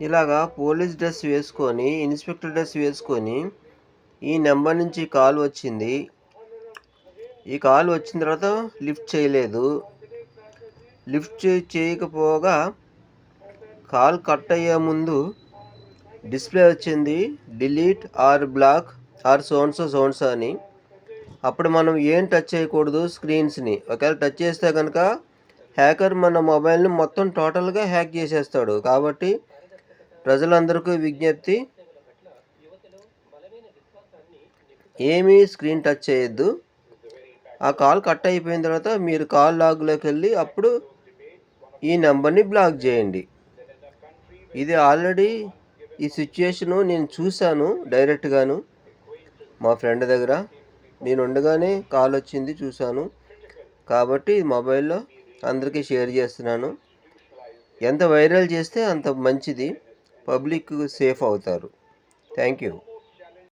ఇలాగా police dress వేసుకొని, inspector dress వేసుకొని ఈ నెంబర్ నుంచి కాల్ వచ్చింది. ఈ కాల్ వచ్చిన తర్వాత లిఫ్ట్ చేయలేదు. లిఫ్ట్ చేయకపోగా కాల్ కట్ అయ్యే ముందు డిస్ప్లే వచ్చింది, డిలీట్ ఆర్ బ్లాక్ ఆర్ సోన్సో అని. అప్పుడు మనం ఏం టచ్ చేయకూడదు స్క్రీన్స్ని. ఒకవేళ టచ్ చేస్తే కనుక హ్యాకర్ మన మొబైల్ని మొత్తం టోటల్గా హ్యాక్ చేసేస్తాడు. కాబట్టి ప్రజలందరికీ విజ్ఞప్తి, ఏమీ స్క్రీన్ టచ్ చేయొద్దు. ఆ కాల్ కట్ అయిపోయిన తర్వాత మీరు కాల్ లాగ్లోకి వెళ్ళి అప్పుడు ఈ నెంబర్ని బ్లాక్ చేయండి. ఇది ఆల్రెడీ ఈ సిచ్యుయేషను నేను చూశాను డైరెక్ట్గాను మా ఫ్రెండ్ దగ్గర. నేను ఉండగానే కాల్ వచ్చింది, చూశాను. కాబట్టి మొబైల్లో అందరికీ షేర్ చేస్తున్నాను. ఎంత వైరల్ చేస్తే అంత మంచిది, పబ్లిక్ సేఫ్ అవుతారు. Thank you.